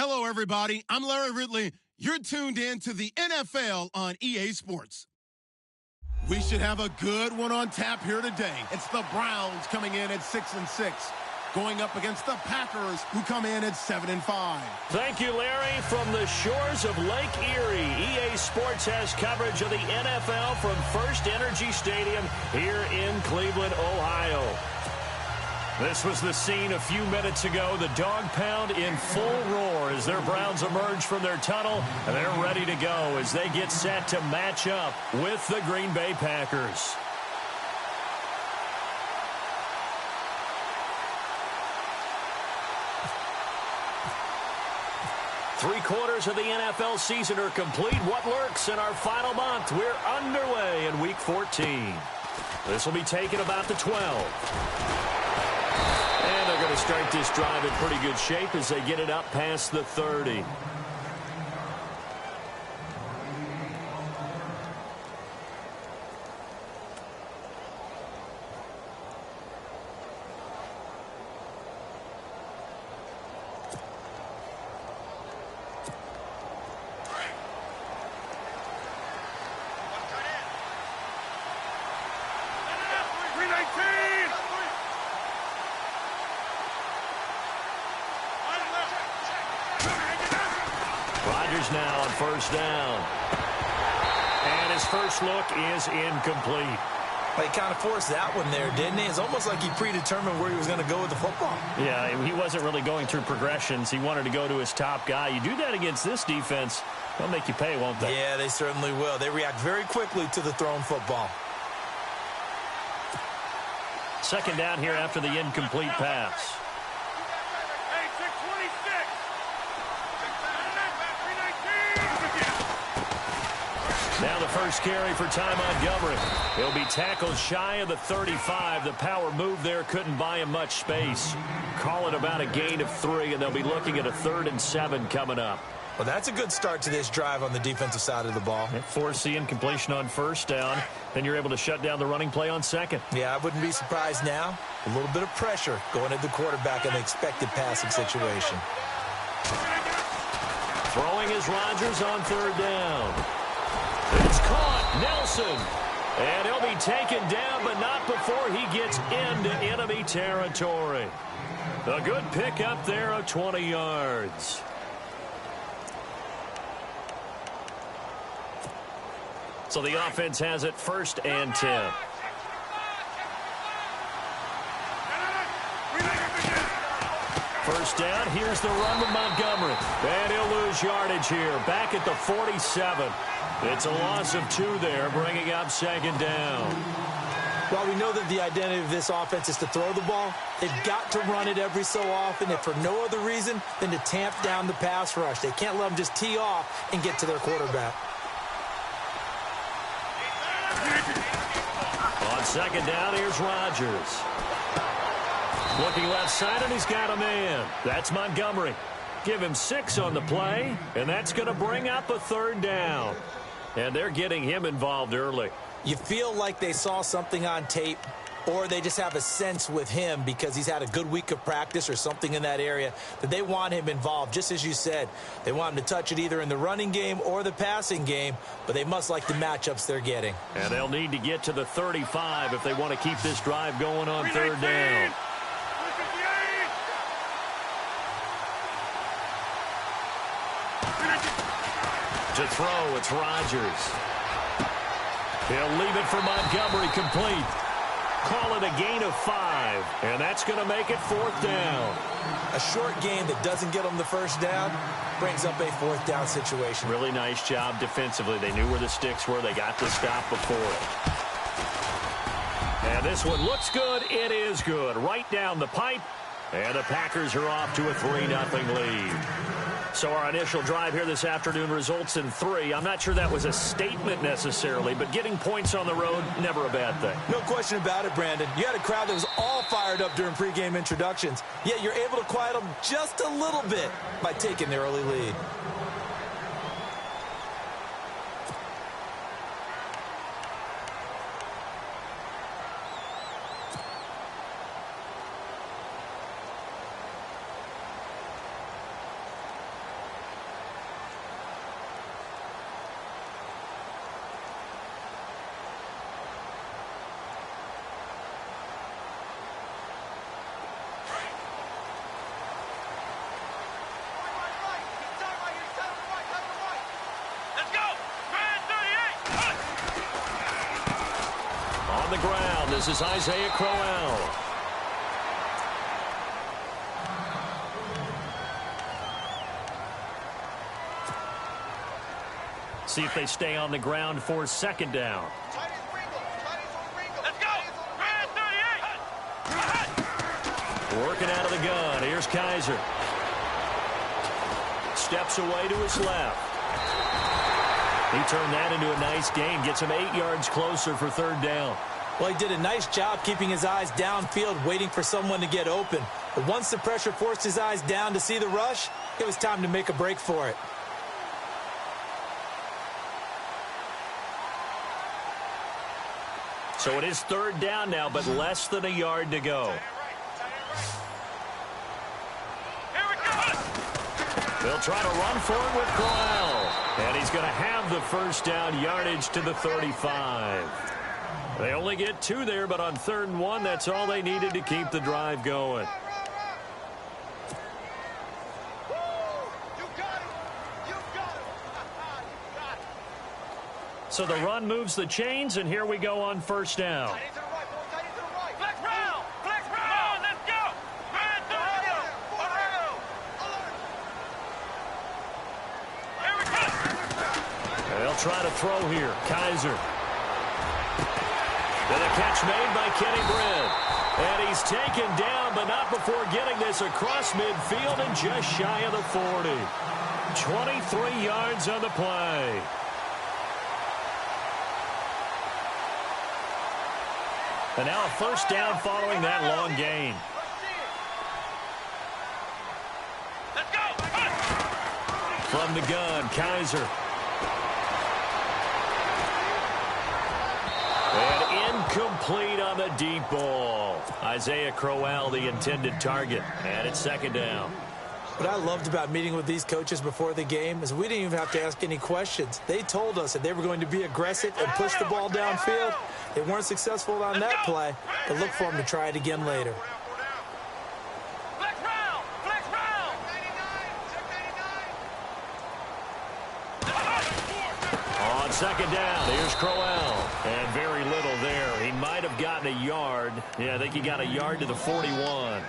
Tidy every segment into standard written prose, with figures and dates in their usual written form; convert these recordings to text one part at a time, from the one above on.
Hello, everybody. I'm Larry Ridley. You're tuned in to the NFL on EA Sports. We should have a good one on tap here today. It's the Browns coming in at 6-6, going up against the Packers, who come in at 7-5. Thank you, Larry. From the shores of Lake Erie, EA Sports has coverage of the NFL from First Energy Stadium here in Cleveland, Ohio. This was the scene a few minutes ago. The dog pound in full roar as their Browns emerge from their tunnel, and they're ready to go as they get set to match up with the Green Bay Packers. Three-quarters of the NFL season are complete. What lurks in our final month? We're underway in Week 14. This will be taken about the 12. And they're going to start this drive in pretty good shape as they get it up past the 30. Rodgers now on first down. And his first look is incomplete. Well, he kind of forced that one there, didn't he? It's almost like he predetermined where he was going to go with the football. Yeah, he wasn't really going through progressions. He wanted to go to his top guy. You do that against this defense, they'll make you pay, won't they? Yeah, they certainly will. They react very quickly to the thrown football. Second down here after the incomplete pass. Now the first carry for Ty Montgomery. He'll be tackled shy of the 35. The power move there couldn't buy him much space. Call it about a gain of 3, and they'll be looking at a 3rd and 7 coming up. Well, that's a good start to this drive on the defensive side of the ball. Force the incompletion on first down. Then you're able to shut down the running play on second. Yeah, I wouldn't be surprised now. A little bit of pressure going at the quarterback in the expected passing situation. Throwing is Rodgers on third down. It's caught. Nelson. And he'll be taken down, but not before he gets into enemy territory. A good pickup there of 20 yards. So the offense has it 1st and 10. First down, here's the run with Montgomery. And he'll lose yardage here, back at the 47. It's a loss of 2 there, bringing up 2nd down. While we know that the identity of this offense is to throw the ball, they've got to run it every so often, if for no other reason than to tamp down the pass rush. They can't let them just tee off and get to their quarterback. On second down, here's Rodgers. Looking left side, and he's got a man. That's Montgomery. Give him 6 on the play, and that's going to bring up a 3rd down. And they're getting him involved early. You feel like they saw something on tape, or they just have a sense with him because he's had a good week of practice or something in that area that they want him involved. Just as you said, they want him to touch it either in the running game or the passing game, but they must like the matchups they're getting. And they'll need to get to the 35 if they want to keep this drive going on 3rd down. To throw, it's Rodgers. He'll leave it for Montgomery, complete. Call it a gain of 5, and that's going to make it 4th down. A short gain that doesn't get them the first down brings up a 4th down situation. Really nice job defensively. They knew where the sticks were. They got the stop before it. And this one looks good. It is good. Right down the pipe, and the Packers are off to a 3-0 lead. So our initial drive here this afternoon results in 3. I'm not sure that was a statement necessarily, but getting points on the road, never a bad thing. No question about it, Brandon. You had a crowd that was all fired up during pregame introductions, yet you're able to quiet them just a little bit by taking the early lead. on the ground. This is Isaiah Crowell. See if they stay on the ground for second down. Let's go! Working out of the gun. Here's Kaiser. Steps away to his left. He turned that into a nice gain. Gets him 8 yards closer for third down. Well, he did a nice job keeping his eyes downfield, waiting for someone to get open. But once the pressure forced his eyes down to see the rush, it was time to make a break for it. So it is third down now, but less than a yard to go. They'll try to run for it with Crowell. And he's going to have the first down yardage to the 35. They only get 2 there, but on 3rd and 1, that's all they needed to keep the drive going. So the run moves the chains, and here we go on first down. They'll try to throw here. Kaiser. And a catch made by Kenny Britt. And he's taken down, but not before getting this across midfield and just shy of the 40. 23 yards on the play. And now a first down following that long gain. From the gun, Kaiser. And incomplete on the deep ball. Isaiah Crowell, the intended target. And it's second down. What I loved about meeting with these coaches before the game is we didn't even have to ask any questions. They told us that they were going to be aggressive and push the ball downfield. They weren't successful on that play, but look for them to try it again later. On second down, here's Crowell. And very little there. He might have gotten a yard. Yeah, I think he got a yard to the 41.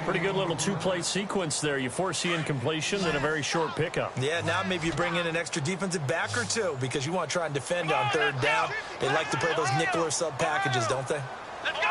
Pretty good little two-play sequence there. You force the incompletion, then a very short pickup. Yeah, now maybe you bring in an extra defensive back or two because you want to try and defend on third down. They like to play those nickel or sub packages, don't they? Let's go!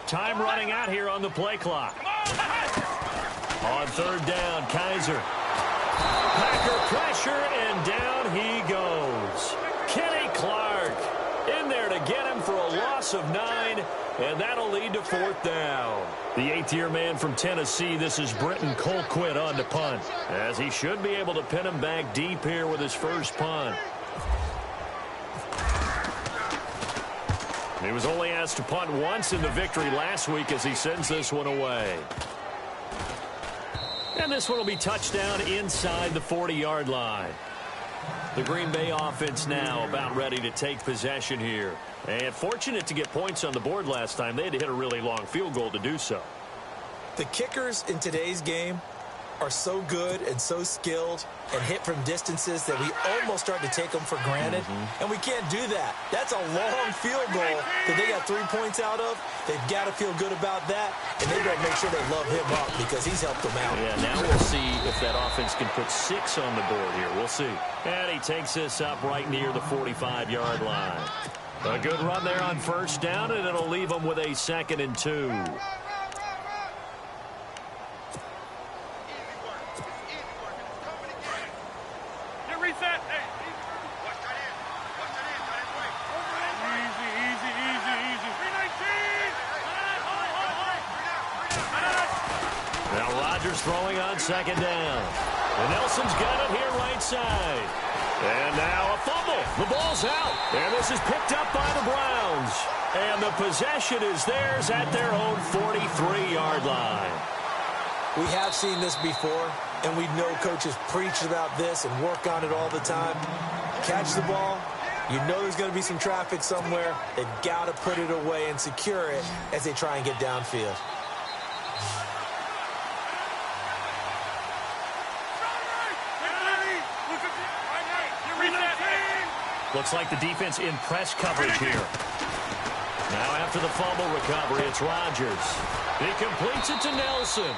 Time running out here on the play clock. On third down, Kaiser. Packer pressure, and down he goes. Kenny Clark in there to get him for a loss of 9, and that'll lead to fourth down. The eighth-year man from Tennessee, this is Britton Colquitt on to punt, as he should be able to pin him back deep here with his first punt. He was only asked to punt once in the victory last week as he sends this one away. And this one will be touchdown inside the 40-yard line. The Green Bay offense now about ready to take possession here. And fortunate to get points on the board last time. They had to hit a really long field goal to do so. The kickers in today's game are so good and so skilled and hit from distances that we almost start to take them for granted. And we can't do that. That's a long field goal that they got 3 points out of. They've got to feel good about that, and they better make sure they love him up because he's helped them out. Yeah, now we'll see if that offense can put 6 on the board here. We'll see. And he takes this up right near the 45-yard line. A good run there on first down, and it'll leave them with a 2nd and 2. Throwing on second down. And Nelson's got it here right side. And now a fumble. The ball's out. And this is picked up by the Browns. And the possession is theirs at their own 43-yard line. We have seen this before, and we know coaches preach about this and work on it all the time. Catch the ball. You know there's going to be some traffic somewhere. They've got to put it away and secure it as they try and get downfield. Looks like the defense in press coverage here. Now after the fumble recovery, it's Rodgers. He completes it to Nelson.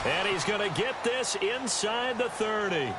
And he's going to get this inside the 30.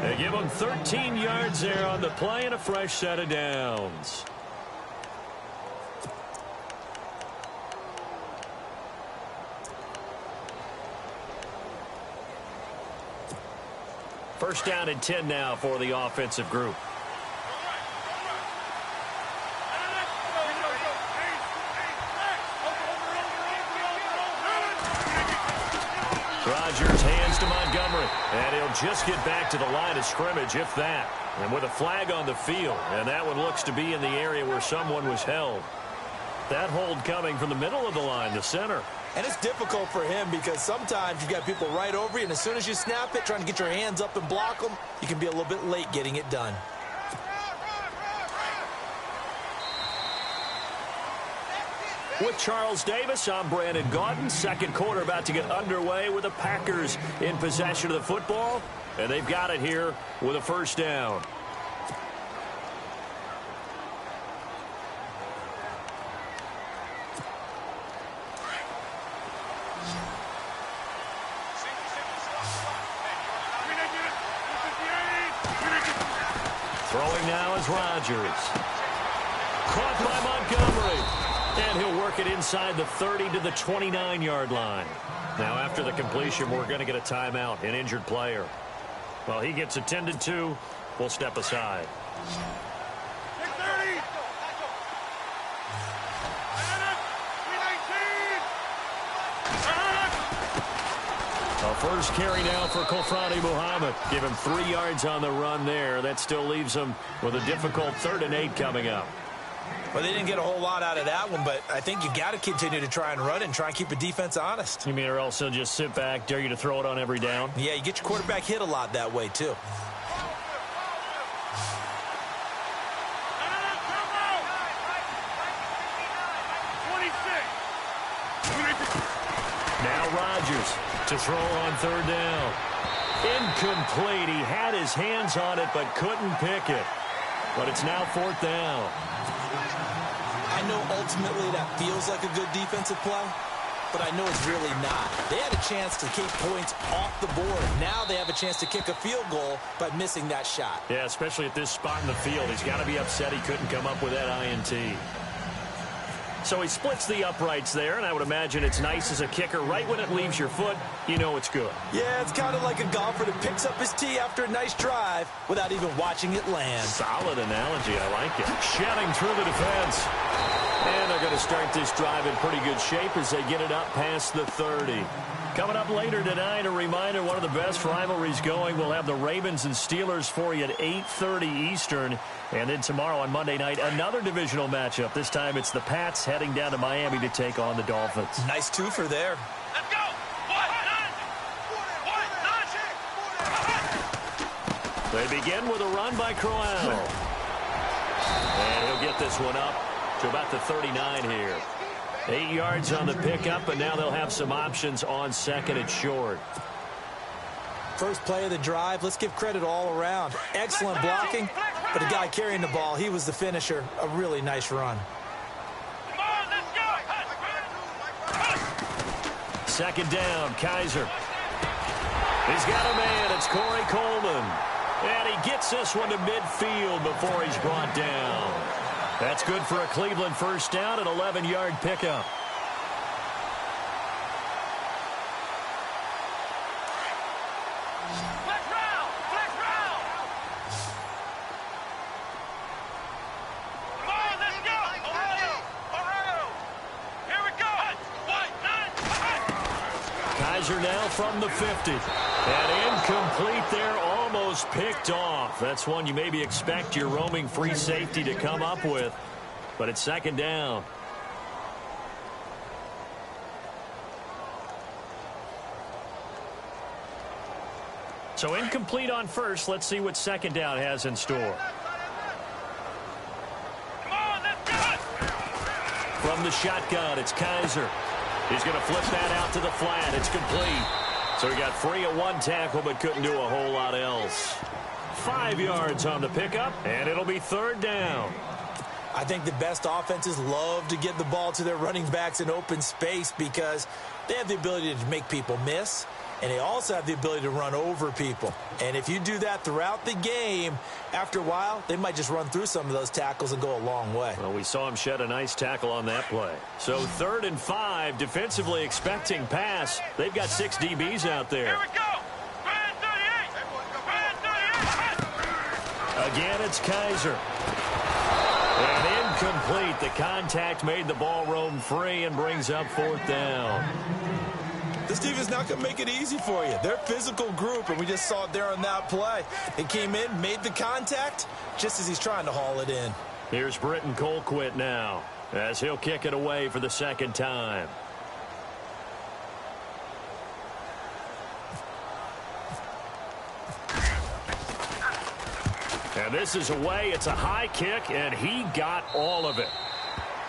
They give him 13 yards there on the play and a fresh set of downs. First down and 10 now for the offensive group. Rodgers hands to Montgomery, and he'll just get back to the line of scrimmage, if that. And with a flag on the field, and that one looks to be in the area where someone was held. That hold coming from the middle of the line, the center. And it's difficult for him because sometimes you've got people right over you, and as soon as you snap it, trying to get your hands up and block them, you can be a little bit late getting it done. With Charles Davis, I'm Brandon Gaudin. Second quarter about to get underway with the Packers in possession of the football. And they've got it here with a first down. Throwing now is Rodgers. Caught by Montgomery. And he'll work it inside the 30 to the 29-yard line. Now, after the completion, we're going to get a timeout, an injured player. Well, he gets attended to. We'll step aside. A first carry now for Kofrani Muhammad. Give him 3 yards on the run there. That still leaves him with a difficult 3rd and 8 coming up. Well, they didn't get a whole lot out of that one, but I think you got to continue to try and run and try and keep the defense honest. You mean or else he'll just sit back, dare you to throw it on every down? Yeah, you get your quarterback hit a lot that way, too. Now Rodgers to throw on 3rd down. Incomplete. He had his hands on it but couldn't pick it. But it's now 4th down. I know ultimately that feels like a good defensive play, but I know it's really not. They had a chance to keep points off the board. Now they have a chance to kick a field goal by missing that shot. Yeah, especially at this spot in the field. He's got to be upset he couldn't come up with that INT. So he splits the uprights there, and I would imagine it's nice as a kicker. Right when it leaves your foot, you know it's good. Yeah, it's kind of like a golfer that picks up his tee after a nice drive without even watching it land. Solid analogy. I like it. Shedding through the defense. And they're going to start this drive in pretty good shape as they get it up past the 30. Coming up later tonight, a reminder, one of the best rivalries going. We'll have the Ravens and Steelers for you at 8:30 Eastern. And then tomorrow on Monday night, another divisional matchup. This time it's the Pats heading down to Miami to take on the Dolphins. Nice twofer there. Let's go! They begin with a run by Crowell. And he'll get this one up to about the 39 here. 8 yards on the pickup, but now they'll have some options on 2nd and short. First play of the drive, let's give credit all around. Excellent blocking, but the guy carrying the ball, he was the finisher. A really nice run. Second down, Kaiser. He's got a man, it's Corey Coleman. And he gets this one to midfield before he's brought down. That's good for a Cleveland first down, an 11-yard pickup. Kaiser now from the 50. And incomplete there, almost picked off. That's one you maybe expect your roaming free safety to come up with. But it's second down. So incomplete on first. Let's see what second down has in store. From the shotgun, it's Kaiser. He's going to flip that out to the flat. It's complete. So he got free of one tackle but couldn't do a whole lot else. 5 yards on the pickup, and it'll be third down. I think the best offenses love to get the ball to their running backs in open space because they have the ability to make people miss, and they also have the ability to run over people. And if you do that throughout the game, after a while, they might just run through some of those tackles and go a long way. Well, we saw him shed a nice tackle on that play. So 3rd and 5, defensively expecting pass. They've got 6 DBs out there. Here we go. Brand 38. Again, it's Kaiser. And incomplete. The contact made the ball roam free and brings up 4th down. This team is not going to make it easy for you. They're a physical group, and we just saw it there on that play. They came in, made the contact, just as he's trying to haul it in. Here's Britton Colquitt now, as he'll kick it away for the 2nd time. And this is away. It's a high kick, and he got all of it.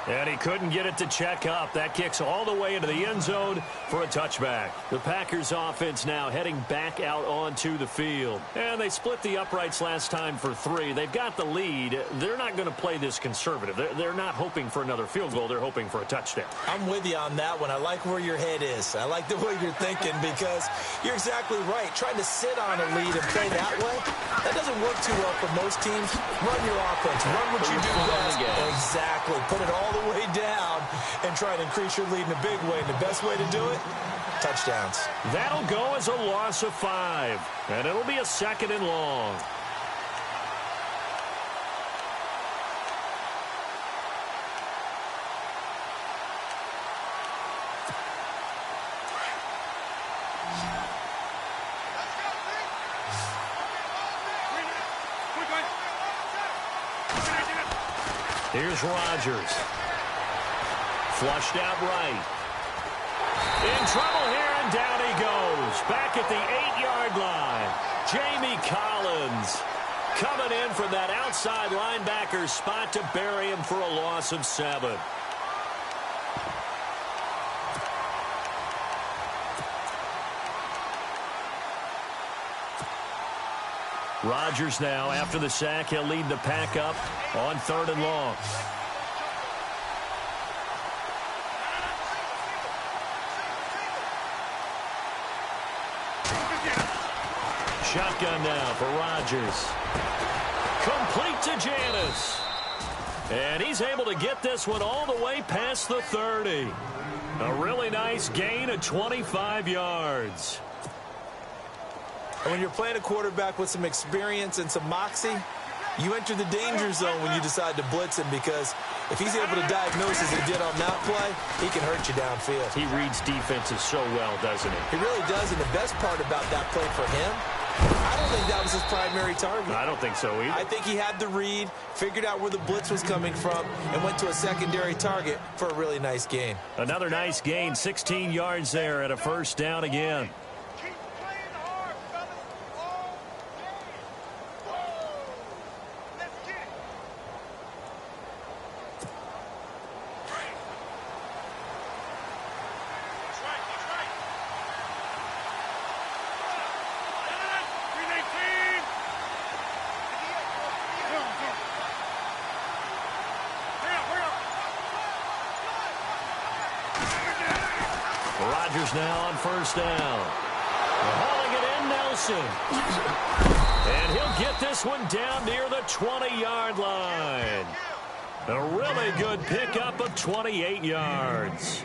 And he couldn't get it to check up. That kicks all the way into the end zone for a touchback. The Packers offense now heading back out onto the field. And they split the uprights last time for 3. They've got the lead. They're not going to play this conservative. They're not hoping for another field goal. They're hoping for a touchdown. I'm with you on that one. I like where your head is. I like the way you're thinking because you're exactly right. Trying to sit on a lead and play that way, that doesn't work too well for most teams. Run your offense. Run what you do best. Exactly. Put it all the way down and try to increase your lead in a big way. And the best way to do it, touchdowns. That'll go as a loss of 5. And it'll be a 2nd and long. Here's Rodgers. Flushed out right. In trouble here, and down he goes. Back at the 8-yard line. Jamie Collins coming in from that outside linebacker spot to bury him for a loss of 7. Rodgers now, after the sack, he'll lead the pack up on 3rd and long. Shotgun now for Rodgers. Complete to Janis. And he's able to get this one all the way past the 30. A really nice gain of 25 yards. And when you're playing a quarterback with some experience and some moxie, you enter the danger zone when you decide to blitz him because if he's able to diagnose as he did on that play, he can hurt you downfield. He reads defenses so well, doesn't he? He really does, and the best part about that play for him, I don't think that was his primary target. I don't think so either. I think he had the read, figured out where the blitz was coming from, and went to a secondary target for a really nice gain. Another nice gain, 16 yards there at a 1st down again. Rodgers now on 1st down. Hauling it in, Nelson. And he'll get this one down near the 20-yard line. A really good pickup of 28 yards.